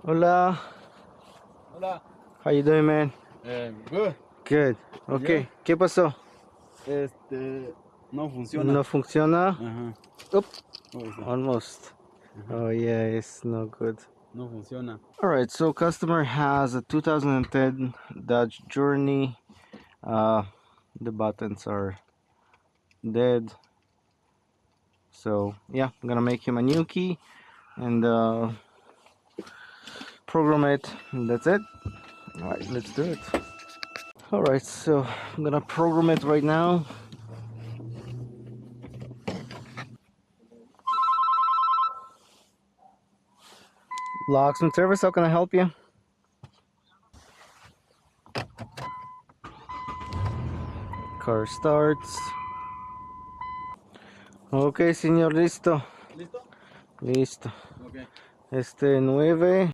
Hola. Hola. How you doing, man? Good. Good. Okay. Yeah. ¿Qué pasó? No funciona. No funciona. Ajá. Oop. ¿Cómo está? Almost. Ajá. Oh yeah, it's no good. No funciona. Alright, so customer has a 2010 Dodge Journey. The buttons are dead. So yeah, I'm gonna make him a new key and program it. And that's it. Alright, let's do it. Alright, so I'm gonna program it right now. Locksmith service, how can I help you? Car starts. Ok, señor, listo. ¿Listo? Listo. Ok. 9